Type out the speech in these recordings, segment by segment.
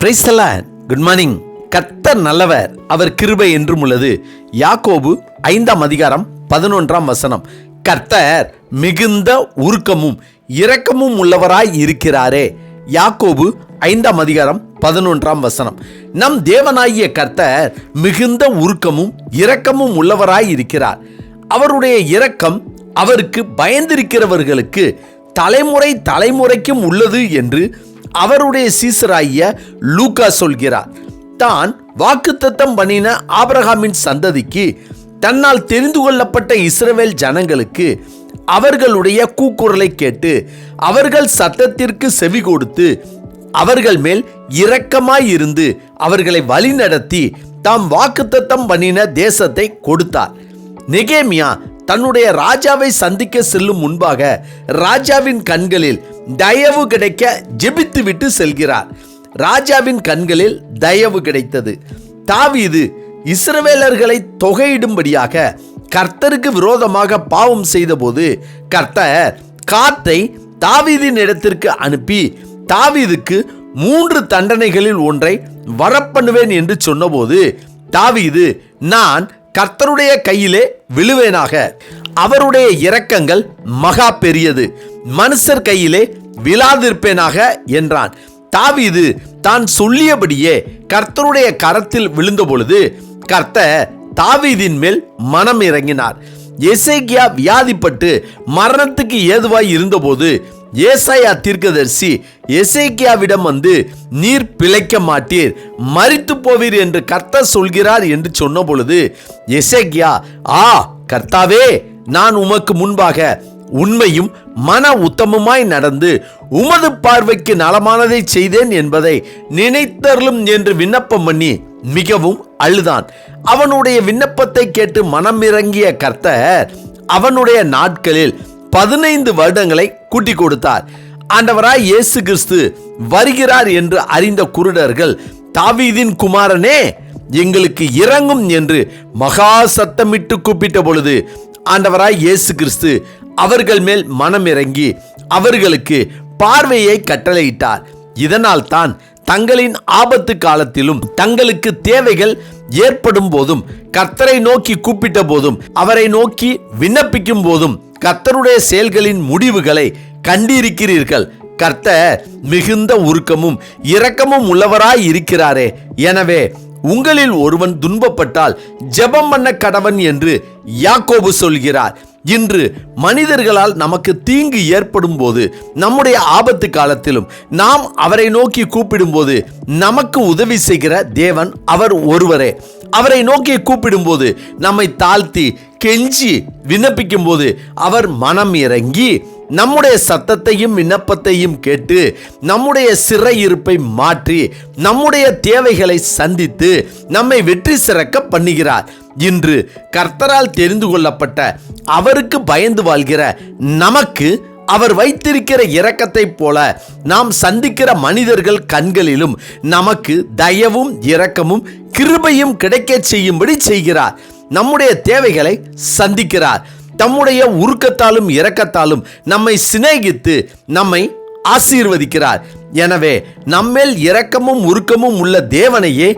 Praise the Lord. Good morning. கர்த்தர் நல்லவர், அவர் கிருபை என்றும் உள்ளது. யாக்கோபு 5:11. கர்த்தர் மிகுந்த உருக்கமும் இரக்கமும் உள்ளவராய் இருக்கிறாரே. யாக்கோபு 5:11. நம் தேவனாகிய கர்த்தர் மிகுந்த உருக்கமும் இரக்கமும் உள்ளவராய் இருக்கிறார். அவருடைய இரக்கம் அவருக்கு பயந்திருக்கிறவர்களுக்கு தலைமுறை தலைமுறைக்கும் உள்ளது என்று அவருடைய சீசராகிய லூக்கா சொல்கிறார். தான் வாக்குத்தத்தம் பண்ணின ஆபிரகாமின் சந்ததிக்கு, தன்னால் தெரிந்து கொள்ளப்பட்ட இஸ்ரவேல் ஜனங்களுக்கு அவர்களுடைய கூக்குரலை கேட்டு அவர்கள் சத்தத்திற்கு செவி கொடுத்து அவர்கள் மேல் இரக்கமாயிருந்து அவர்களை வழிநடத்தி தாம் வாக்குத்தத்தம் பண்ணின தேசத்தை கொடுத்தார். நெகேமியா தன்னுடைய ராஜாவை சந்திக்க செல்லும் முன்பாக ராஜாவின் கண்களில் தயவு கிடைக்க ஜெபித்து விட்டு செல்கிறார். ராஜாவின் கண்களில் தயவு கிடைத்தது. தாவீது இஸ்ரவேலர்களை தொகையிடும்படியாக கர்த்தருக்கு விரோதமாக பாவம் செய்தபோது கர்த்தர் காத்தை தாவீதின் இடத்திற்கு அனுப்பி தாவீதுக்கு 3 தண்டனைகளில் ஒன்றை வரப்பண்ணுவேன் என்று சொன்னபோது தாவீது, நான் கர்த்தருடைய கையிலே விழுவேனாக, அவருடைய இரக்கங்கள் மகா பெரியது, மனுஷர் கையிலே விழாதிருப்பேனாக என்றான். தாவீது தான் சொல்லியபடியே கர்த்தருடைய கரத்தில் விழுந்த பொழுது கர்த்தர் தாவீதின் மேல் மனம் இறங்கினார். எசேக்கியா வியாதிப்பட்டு மரணத்துக்கு ஏதுவாய் இருந்தபோது ஏசாயா தீர்க்கதரிசி எசேக்கியாவிடம் வந்து, நீர் பிழைக்க மாட்டீர், மரித்து போவீர் என்று கர்த்தர் சொல்கிறார் என்று சொன்ன பொழுது எசேக்கியா, கர்த்தாவே, நான் உமக்கு முன்பாக உண்மையும் மன உத்தமமாய் நடந்து உமது பார்வைக்கு நலமானதை செய்தேன் என்பதை நினைத்தருளும் என்று விண்ணப்பம் பண்ணி மிகவும் அழுதான். அவனுடைய விண்ணப்பத்தை கேட்டு மனம் இறங்கிய கர்த்தர் அவனுடைய நாட்களில் 15 வருடங்களை கூட்டி கொடுத்தார். ஆண்டவராய் இயேசு கிறிஸ்து வருகிறார் என்று அறிந்த குருடர்கள், தாவீதின் குமாரனே, எங்களுக்கு இறங்கும் என்று மகா சத்தமிட்டு கூப்பிட்ட பொழுது ஆண்டவராய் இயேசு கிறிஸ்து அவர்கள் மேல் மனம் இறங்கி அவர்களுக்கு பார்வையை கட்டளையிட்டார். இதனால் தான் தங்களின் ஆபத்து காலத்திலும் தங்களுக்கு தேவைகள் ஏற்படும் போதும் கர்த்தரை நோக்கி கூப்பிட்ட போதும் அவரை நோக்கி விண்ணப்பிக்கும் போதும் கர்த்தருடைய செயல்களின் முடிவுகளை கண்டிருக்கிறீர்கள். கர்த்தர் மிகுந்த உருக்கமும் இரக்கமும் உள்ளவராய் இருக்கிறாரே. எனவே உங்களில் ஒருவன் துன்பப்பட்டால் ஜெபம் பண்ண கடவன் என்று யாக்கோபு சொல்கிறார். இன்று மனிதர்களால் நமக்கு தீங்கு ஏற்படும் போது, நம்முடைய ஆபத்து காலத்திலும் நாம் அவரை நோக்கி கூப்பிடும்போது நமக்கு உதவி செய்கிற தேவன் அவர் ஒருவரே. அவரை நோக்கி கூப்பிடும்போது, நம்மை தாழ்த்தி கெஞ்சி விண்ணப்பிக்கும் போது அவர் மனம் இறங்கி நம்முடைய சத்தத்தையும் விண்ணப்பத்தையும் கேட்டு நம்முடைய சிறையிருப்பை மாற்றி நம்முடைய தேவைகளை சந்தித்து நம்மை வெற்றி சிறக்க பண்ணுகிறார். இன்று கர்த்தரால் தெரிந்து கொள்ளப்பட்ட அவருக்கு பயந்து வாழ்கிற நமக்கு அவர் வைத்திருக்கிற இரக்கத்தை போல நாம் சந்திக்கிற மனிதர்கள் கண்களிலும் நமக்கு தயவும் இரக்கமும் கிருபையும் கிடைக்க செய்யும்படி செய்கிறார். நம்முடைய தேவைகளை சந்திக்கிறார். தம்முடைய உருக்கத்தாலும் இரக்கத்தாலும் நம்மை சிநேகித்து நம்மை ஆசீர்வதிக்கிறார். எனவே நம்மேல் இரக்கமும் உருக்கமும் உள்ள தேவனையே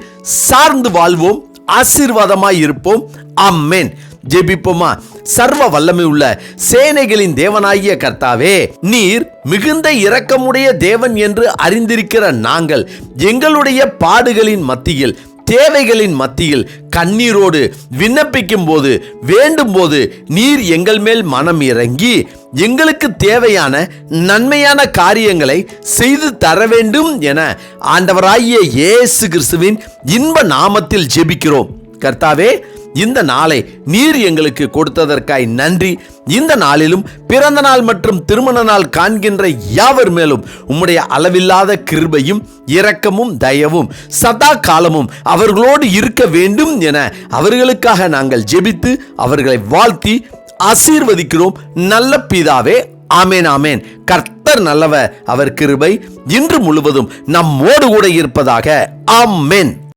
சார்ந்து வாழ்வோம், ஆசீர்வாதமாய் இருப்போம். ஆமென். ஜெபிப்போமா. சர்வ வல்லமை உள்ள சேனைகளின் தேவனாகிய கர்த்தாவே, நீர் மிகுந்த இரக்கமுடைய தேவன் என்று அறிந்திருக்கிற நாங்கள் எங்களுடைய பாடுகளின் மத்தியில், தேவைகளின் மத்தியில் கண்ணீரோடு விண்ணப்பிக்கும் போது, வேண்டும் போது நீர் எங்கள் மேல் மனம் இறங்கி எங்களுக்கு தேவையான நன்மையான காரியங்களை செய்து தர வேண்டும் என ஆண்டவராகிய இயேசு கிறிஸ்துவின் இன்ப நாமத்தில் ஜெபிக்கிறோம். கர்த்தாவே, இந்த நாளை நீர் எங்களுக்கு கொடுத்ததற்காய் நன்றி. இந்த நாளிலும் பிறந்த நாள் மற்றும் திருமண நாள் காண்கின்ற யாவர் மேலும் உம்முடைய அளவில்லாத கிருபையும் இரக்கமும் தயவும் சதா காலமும் அவர்களோடு இருக்க வேண்டும் என அவர்களுக்காக நாங்கள் ஜெபித்து அவர்களை வாழ்த்தி ஆசீர்வதிக்கிறோம். நல்ல பிதாவே, ஆமேன் ஆமேன். கர்த்தர் நல்லவர், அவர் கிருபை இன்று முழுவதும் நம்மோடு கூட இருப்பதாக. ஆமென்.